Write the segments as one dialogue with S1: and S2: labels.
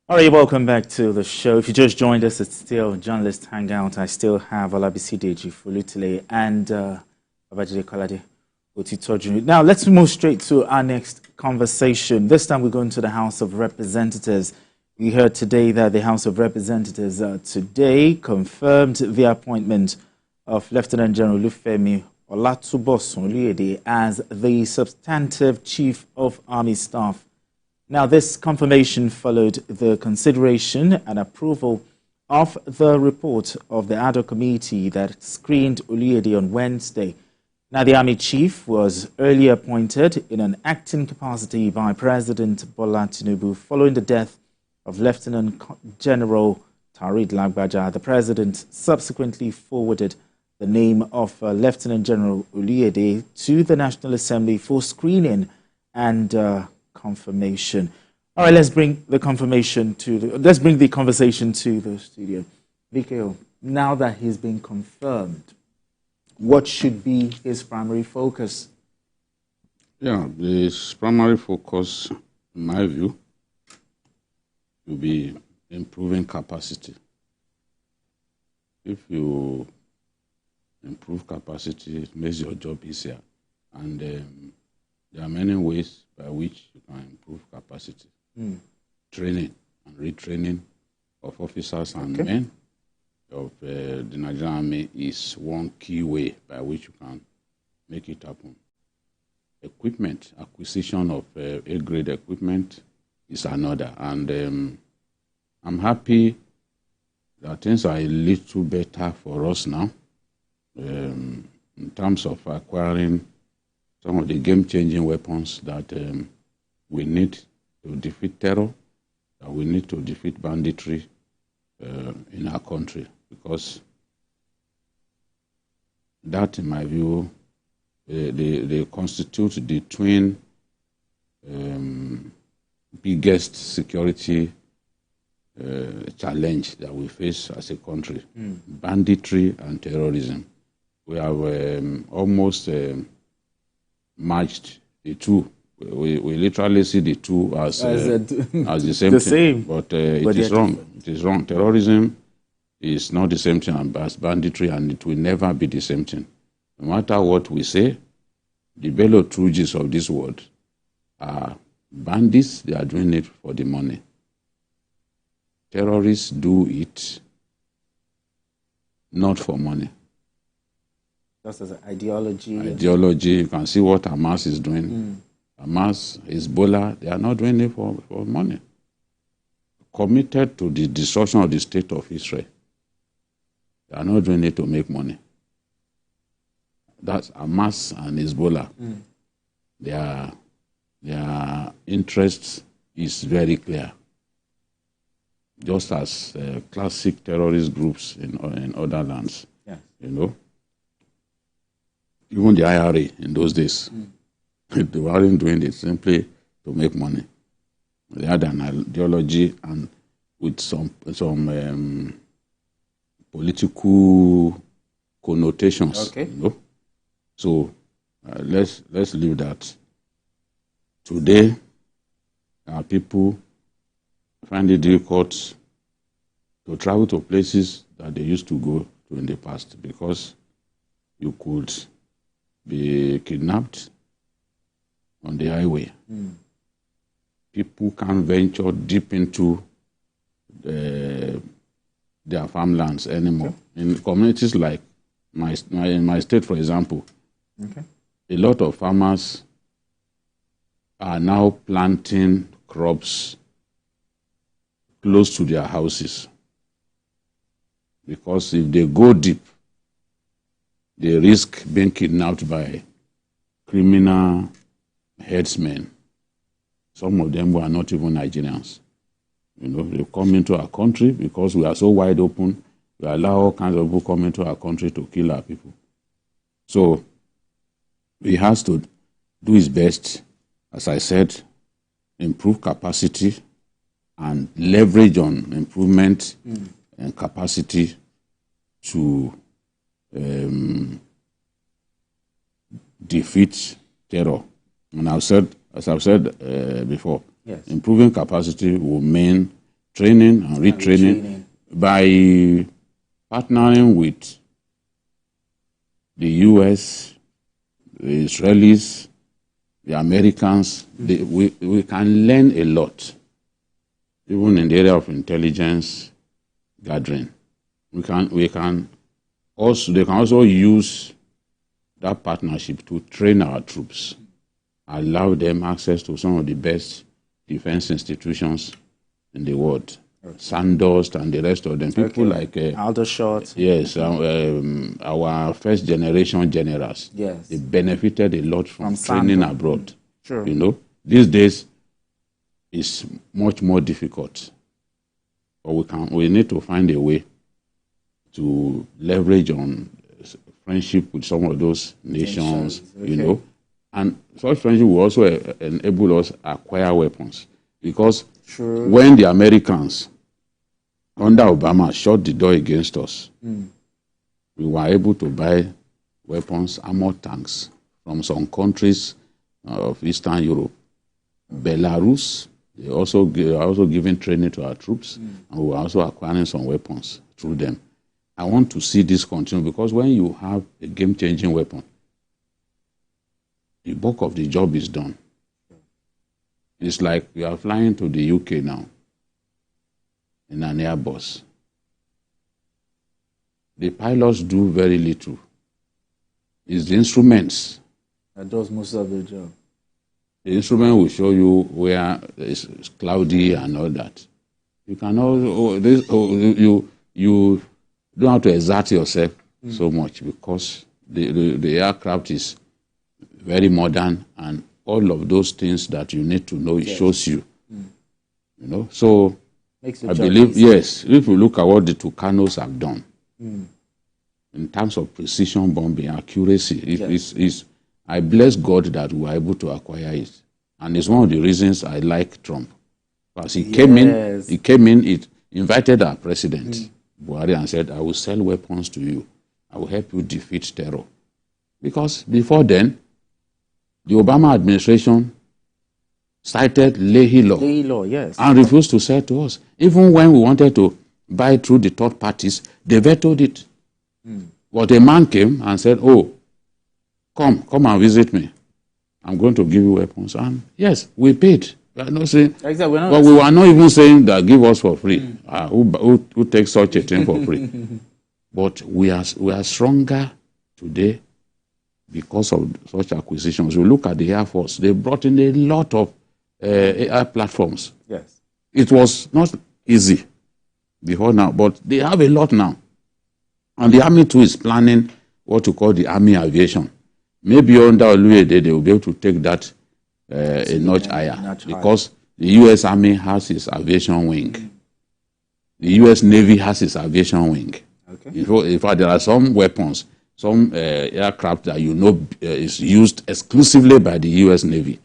S1: All right, welcome back to the show. If you just joined us, it's still Journalist Hangout. I still have Olabisi Deji Fulutile and Babajide Kolade Otitoju. Now, let's move straight to our next conversation. This time we're going to the House of Representatives. We heard today that the House of Representatives today confirmed the appointment of Lieutenant General Olufemi Oluyede as the substantive Chief of Army Staff. Now, this confirmation followed the consideration and approval of the report of the ad hoc committee that screened Oluyede on Wednesday. Now, the Army Chief was earlier appointed in an acting capacity by President Bola Tinubu following the death of Lieutenant General Tarid Lagbaja. The President subsequently forwarded the name of Lieutenant General Oluyede to the National Assembly for screening and confirmation. All right, let's bring the conversation to the studio. VKO, now that he's been confirmed, what should be his primary focus?
S2: Yeah, his primary focus, in my view, will be improving capacity. If you improve capacity, it makes your job easier. And there are many ways by which you can improve capacity. Training and retraining of officers and men of the Nigerian Army is one key way by which you can make it happen. Equipment, acquisition of A-grade equipment is another. And I'm happy that things are a little better for us now in terms of acquiring some of the game-changing weapons that we need to defeat terror, that we need to defeat banditry in our country. Because that, in my view, they constitute the twin biggest security challenge that we face as a country, banditry and terrorism. We have almost matched the two. We literally see the two as the same thing. But it is wrong. It is wrong. Terrorism is not the same thing as banditry, and it will never be the same thing. No matter what we say, the Bello Trujis of this world are bandits. They are doing it for the money. Terrorists do it not for money.
S1: Just as an ideology.
S2: Ideology. You can see what Hamas is doing. Hamas, Hezbollah, they are not doing it for money. Committed to the destruction of the state of Israel. They are not doing it to make money. That's Hamas and Hezbollah. Their interest is very clear. Just as classic terrorist groups in other lands.
S1: Yes.
S2: You know? Even the IRA in those days, they weren't doing it simply to make money. They had an ideology and with some political connotations.
S1: Okay.
S2: You know? So let's leave that. Today, our people find it difficult to travel to places that they used to go to in the past because you could be kidnapped on the highway. People can't venture deep into their farmlands anymore. Okay. In communities like in my state, for example, a lot of farmers are now planting crops close to their houses. Because if they go deep, they risk being kidnapped by criminal headsmen. Some of them were not even Nigerians. You know, they come into our country because we are so wide open. We allow all kinds of people come into our country to kill our people. So he has to do his best, as I said, improve capacity and leverage on improvement and capacity to defeat terror. And as I've said before,
S1: yes,
S2: improving capacity will mean training and retraining by partnering with the U.S., the Israelis, the Americans. We can learn a lot, even in the area of intelligence gathering. They can also use that partnership to train our troops, allow them access to some of the best defense institutions in the world. Sandost and the rest of them, people like
S1: Aldershot.
S2: Yes, our first generation generals.
S1: Yes,
S2: they benefited a lot from training abroad.
S1: Sure.
S2: You know, these days it's much more difficult, but we need to find a way to leverage on friendship with some of those nations. You know, and such friendship will also enable us acquire weapons, because when the Americans under Obama shut the door against us, we were able to buy weapons, armored tanks from some countries of Eastern Europe. Belarus, they are also giving training to our troops, and we are also acquiring some weapons through them. I want to see this continue, because when you have a game-changing weapon, the bulk of the job is done. It's like we are flying to the UK now in an Airbus. The pilots do very little. It's the instruments
S1: that does most of the job.
S2: The instrument will show you where it's cloudy and all that. You can also you don't have to exert yourself so much, because the aircraft is very modern, and all of those things that you need to know, it shows you. You know, so I believe, yes, if you look at what the Tucanos have done in terms of precision bombing, accuracy, I bless God that we were able to acquire it. And it's one of the reasons I like Trump. Because he came in, it invited our president, Buhari, and said, I will sell weapons to you. I will help you defeat terror. Because before then, the Obama administration cited Leahy Law, and refused to sell to us. Even when we wanted to buy through the third parties, they vetoed it. But a man came and said, oh, come and visit me. I'm going to give you weapons. And yes, we paid. We are not saying, but we were not even saying that give us for free. Who takes such a thing for free? But we are stronger today because of such acquisitions. We look at the Air Force. They brought in a lot of AI platforms.
S1: Yes.
S2: It was not easy before now, but they have a lot now. And the Army too is planning what to call the Army Aviation. Maybe under Oluyede, they will be able to take that a notch higher, because the U.S. Army has its aviation wing. The U.S. Navy has its aviation wing. Okay. In fact, there are some weapons, some aircraft that is used exclusively by the U.S. Navy.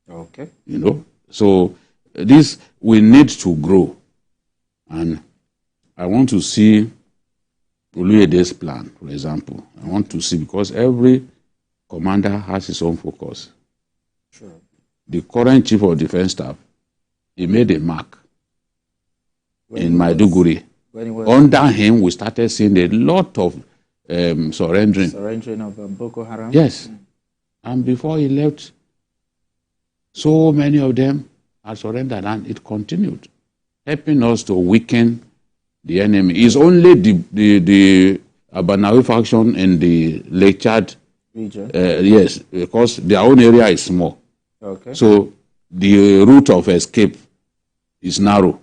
S1: Okay.
S2: You know, so this we need to grow, and I want to see Oluyede's plan, for example. I want to see, because every commander has his own focus.
S1: Sure.
S2: The current chief of defense staff, he made a mark in Maiduguri. Under him, we started seeing a lot of surrendering.
S1: Surrendering of Boko Haram?
S2: Yes. And before he left, so many of them had surrendered, and it continued, helping us to weaken the enemy. It's only the Abanawi faction in the Lake Chad
S1: region.
S2: Yes, because their own area is small.
S1: Okay.
S2: So the route of escape is narrow.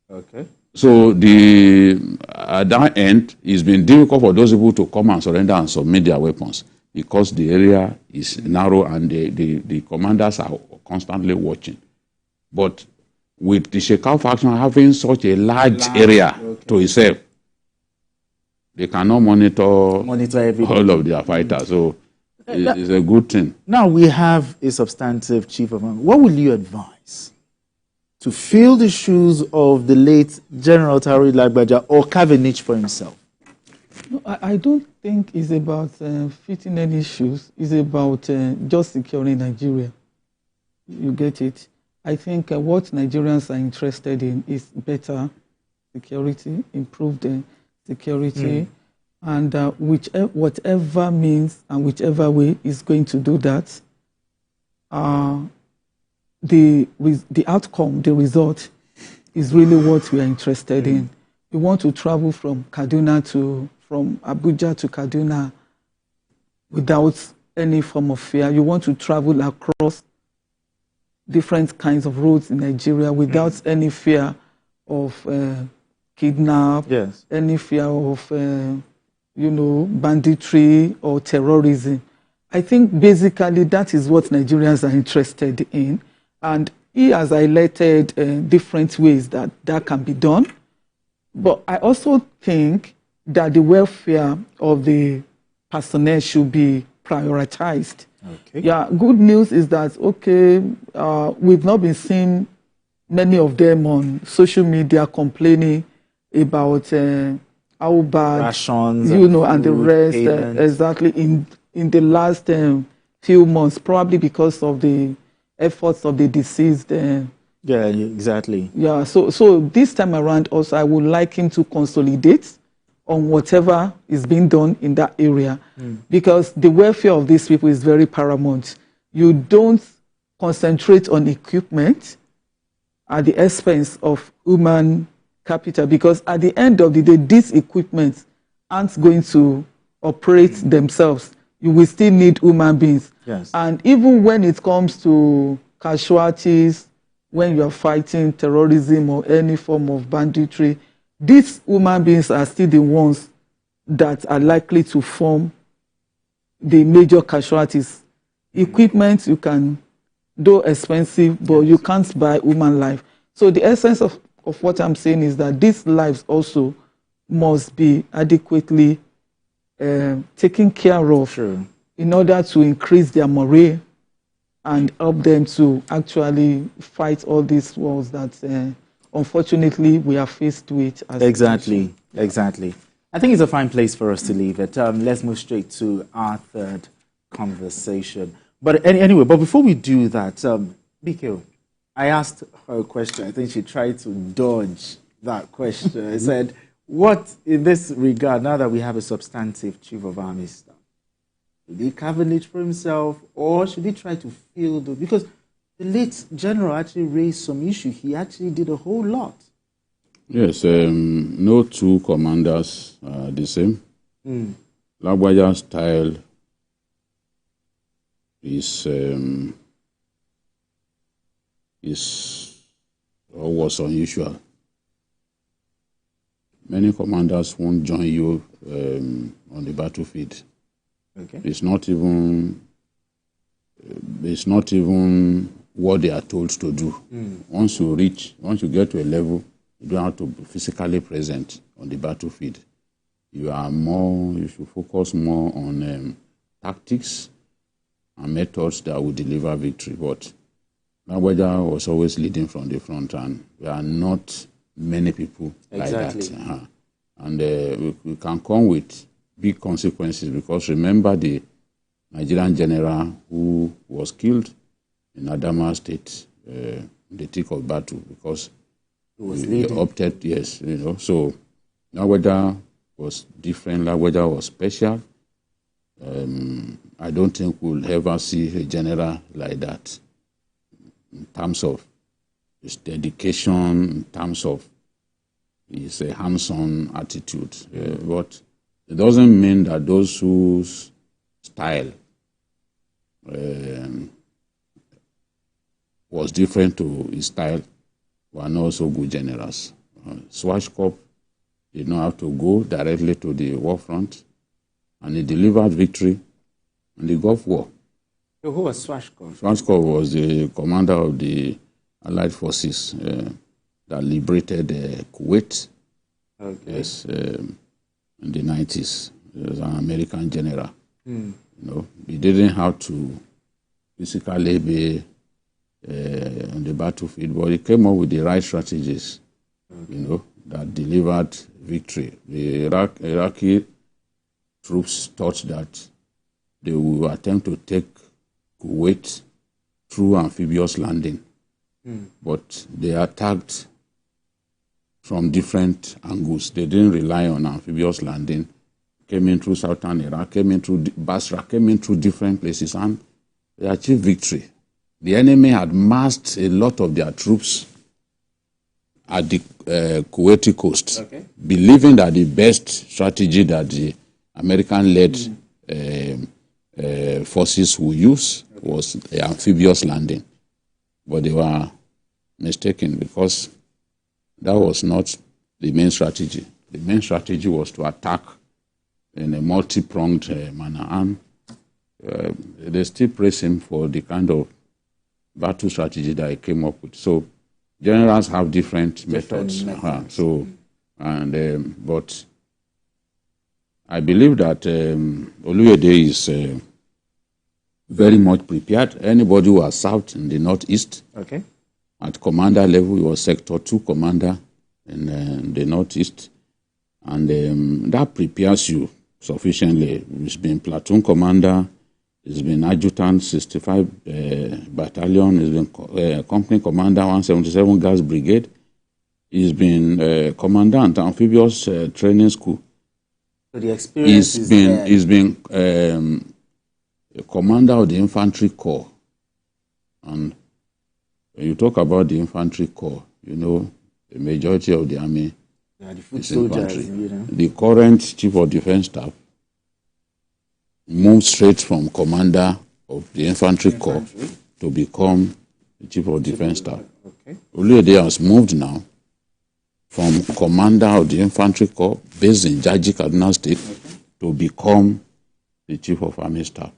S1: Okay.
S2: So at that end, it's been difficult for those people to come and surrender and submit their weapons, because the area is narrow and the commanders are constantly watching. But with the Shekau faction having such a large area to itself, they cannot monitor all of their fighters. So it's a good thing.
S1: Now we have a substantive chief of army. What will you advise to fill the shoes of the late General Taori Lagbaja, or carve a niche for himself?
S3: No, I don't think it's about fitting any shoes. It's about just securing Nigeria. You get it? I think what Nigerians are interested in is better security, improved security, and whatever means and whichever way is going to do that, the outcome, the result, is really what we are interested in. We want to travel from Abuja to Kaduna without any form of fear. You want to travel across different kinds of roads in Nigeria without any fear of kidnap, any fear of banditry or terrorism. I think basically that is what Nigerians are interested in, and he has highlighted different ways that can be done. But I also think that the welfare of the personnel should be prioritized. Okay. Yeah, good news is that, we've not been seeing many of them on social media complaining about how bad,
S1: rations,
S3: and the rest, exactly, in the last few months, probably because of the efforts of the deceased.
S1: Yeah, exactly.
S3: Yeah, so this time around also, I would like him to consolidate on whatever is being done in that area, because the welfare of these people is very paramount. You don't concentrate on equipment at the expense of human capital, because at the end of the day, these equipment aren't going to operate themselves. You will still need human beings.
S1: Yes.
S3: And even when it comes to casualties, when you are fighting terrorism or any form of banditry, these human beings are still the ones that are likely to form the major casualties. Equipment, you can do expensive, but you can't buy human life. So the essence of what I'm saying is that these lives also must be adequately taken care of in order to increase their morale and help them to actually fight all these wars that unfortunately we are faced with.
S1: Exactly. I think it's a fine place for us to leave it. Let's move straight to our third conversation. But anyway, before we do that, BK, I asked her a question. I think she tried to dodge that question. I said, what in this regard, now that we have a substantive chief of army staff, should he cabinet for himself, or should he try to fill the... Because the late general actually raised some issue. He actually did a whole lot.
S2: Yes, no two commanders are the same. Lagbaja's style was unusual. Many commanders won't join you on the battlefield. Okay. It's not even what they are told to do. Once you get to a level, you don't have to be physically present on the battlefield. You should focus more on tactics and methods that will deliver victory. But Lagbaja was always leading from the front, and there are not many people like that. And we can come with big consequences, because remember the Nigerian general who was killed in Adamawa State, the thick of battle, because he opted, So Lagbaja was different. Lagbaja was special. I don't think we'll ever see a general like that in terms of his dedication, in terms of his hands-on attitude. But it doesn't mean that those whose style was different to his style were not so good generals. Swashkop did not have to go directly to the war front, and he delivered victory in the Gulf War.
S1: So who was Swashkop?
S2: Swashkop was the commander of the Allied forces that liberated Kuwait.
S1: Okay.
S2: Yes, in the 90s. He was an American general. He didn't have to physically be on the battlefield, but he came up with the right strategies, that delivered victory. The Iraqi troops thought that they would attempt to take Kuwait through amphibious landing. but they attacked from different angles. They didn't rely on amphibious landing. Came in through southern Iraq, came in through Basra, came in through different places, and they achieved victory. The enemy had massed a lot of their troops at the Kuwaiti coast, believing that the best strategy that the American-led forces would use was the amphibious landing. But they were mistaken, because that was not the main strategy. The main strategy was to attack in a multi-pronged manner, and they still praise him for the kind of battle strategy that he came up with. So generals have different methods. But I believe that Oluyede is very much prepared. Anybody who has served in the Northeast at commander level, he was Sector 2 commander in the Northeast, and that prepares you sufficiently. He's been platoon commander, he's been adjutant 65 battalion, he's been company commander 177 Gas Brigade, he's been commandant amphibious training school.
S1: So the experience
S2: he's been a commander of the infantry corps. And when you talk about the infantry corps, you know the majority of the army
S1: the foot soldiers, you know.
S2: The current chief of defense staff moved straight from commander of the infantry corps to become the chief of defense staff. Oluyede has moved now from commander of the infantry corps based in Jaji, Kaduna State, to become the chief of army staff.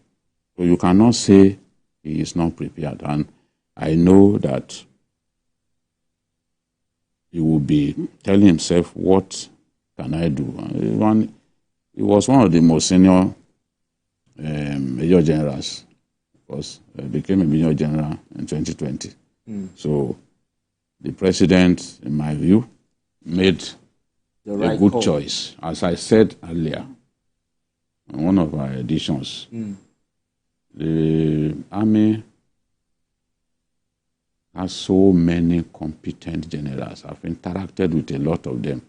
S2: So you cannot say he is not prepared. And I know that he will be telling himself, what can I do? He was one of the most senior major generals, because he became a major general in 2020. So the president, in my view, made a good choice. As I said earlier, in one of our editions, the army has so many competent generals. I've interacted with a lot of them.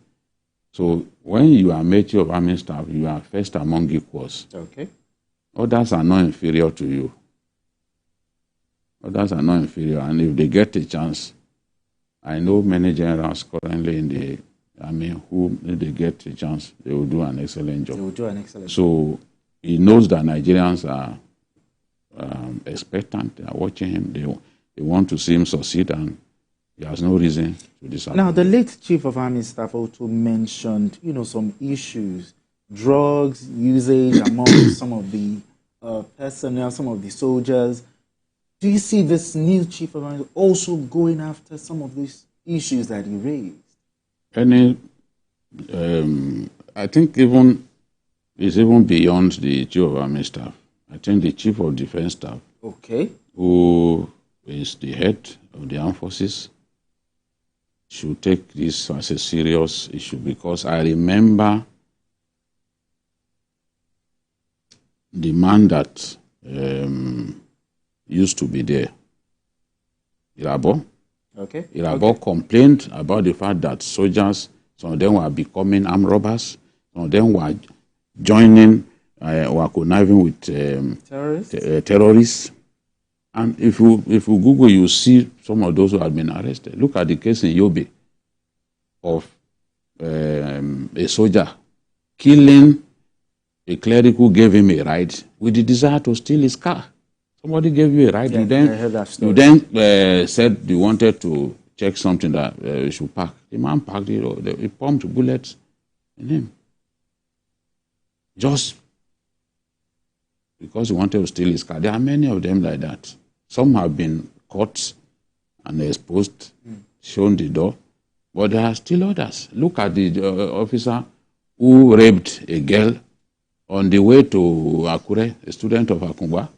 S2: So when you are made chief of army staff, you are first among equals. Others are not inferior to you. Others are not inferior. And if they get a chance, I know many generals currently in the army who, if they get a chance, they will do an excellent job.
S1: They will do an excellent job.
S2: So he knows that Nigerians are expectant. They are watching him. They want to see him succeed, and he has no reason to disappoint.
S1: Now, the late chief of army staff also mentioned, some issues, drugs usage among some of the personnel, some of the soldiers. Do you see this new chief of army also going after some of these issues that he raised?
S2: I think it's even beyond the chief of army staff. I think the chief of defense staff, who is the head of the armed forces, should take this as a serious issue, because I remember the man that used to be there, Irabo. Irabo complained about the fact that soldiers, some of them were becoming armed robbers, some of them were joining, were conniving with terrorists. And if you Google, you see some of those who have been arrested. Look at the case in Yobe of a soldier killing a cleric who gave him a ride with the desire to steal his car. Somebody gave you a ride, you then said you wanted to check something that you should park. The man parked it, he pumped bullets in him. Just because he wanted to steal his car. There are many of them like that. Some have been caught and exposed, shown the door, but there are still others. Look at the officer who raped a girl on the way to Akure, a student of Akungwa.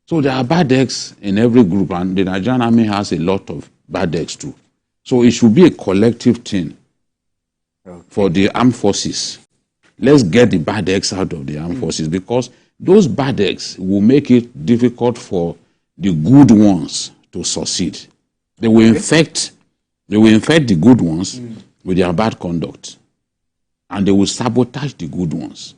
S2: So there are bad eggs in every group, and the Nigerian army has a lot of bad eggs too. So it should be a collective thing for the armed forces. Let's get the bad eggs out of the armed forces, because those bad eggs will make it difficult for the good ones to succeed. They will infect the good ones with their bad conduct. And they will sabotage the good ones.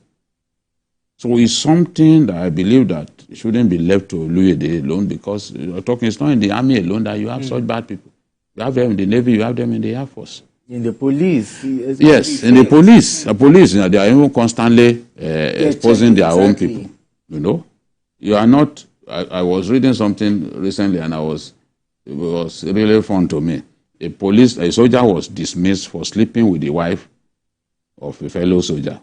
S2: So it's something that I believe that shouldn't be left to Oluyede alone, because you're talking, it's not in the army alone that you have such bad people. You have them in the Navy, you have them in the Air Force.
S1: In the police.
S2: Yes, in the police. The police, they are even constantly exposing their own people. You know, you are not. I was reading something recently, and it was really fun to me. A soldier was dismissed for sleeping with the wife of a fellow soldier.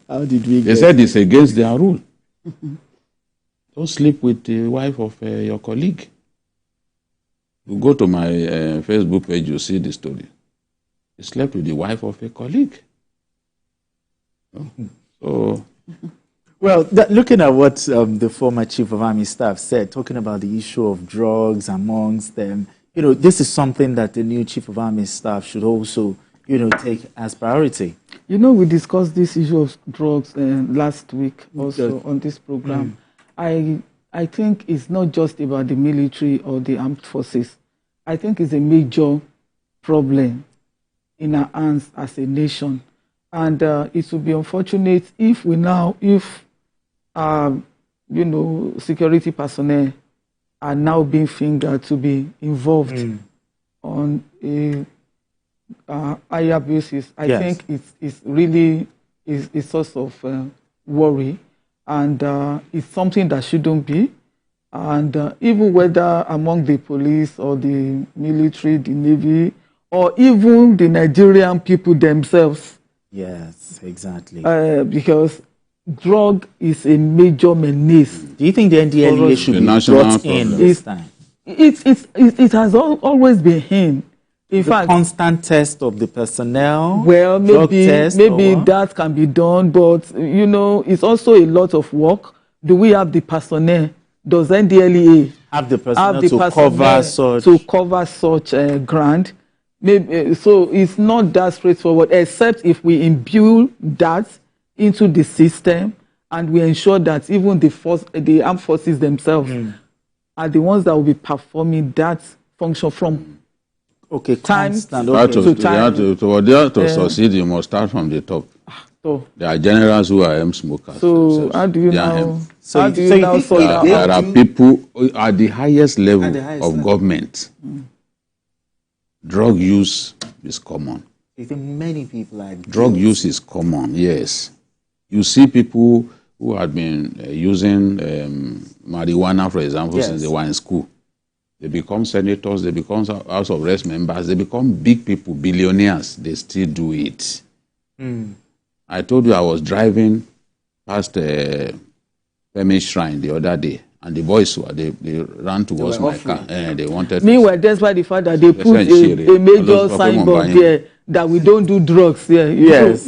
S1: How did we?
S2: They said it's against their rule. Don't sleep with the wife of your colleague. You go to my Facebook page, you see the story. He slept with the wife of a colleague. So,
S1: well, looking at what the former Chief of Army Staff said, talking about the issue of drugs amongst them, this is something that the new Chief of Army Staff should also, take as priority.
S3: We discussed this issue of drugs last week also on this program. I think it's not just about the military or the armed forces. I think it's a major problem in our hands as a nation. And it would be unfortunate if security personnel are now being fingered to be involved on a higher basis. I think it's really a source of worry, and it's something that shouldn't be. And even whether among the police or the military, the Navy, or even the Nigerian people themselves.
S1: Yes, exactly.
S3: Because drug is a major menace.
S1: Do you think the NDLEA should be brought in this time?
S3: It has always been in. In fact,
S1: constant test of the personnel.
S3: Well, maybe that can be done, but it's also a lot of work. Do we have the personnel? Does NDLEA
S1: have the personnel to
S3: cover such grant? Maybe so. It's not that straightforward, except if we imbue that into the system and we ensure that even the armed forces themselves are the ones that will be performing that function from time to time.
S2: To succeed, you must start from the top. There are generals who are smokers.
S3: So how do you know?
S2: There are people at the highest level of government. Drug use is common.
S1: You think many people are
S2: drug use is common, yes. You see people who had been using marijuana, for example, since they were in school. They become senators, they become House of Reps members, they become big people, billionaires. They still do it. I told you I was driving past Femi Shrine the other day, and the boys they ran towards my car. They wanted.
S3: Meanwhile, that's why the fact that they put a major signboard there that we don't do drugs here.
S1: Yes.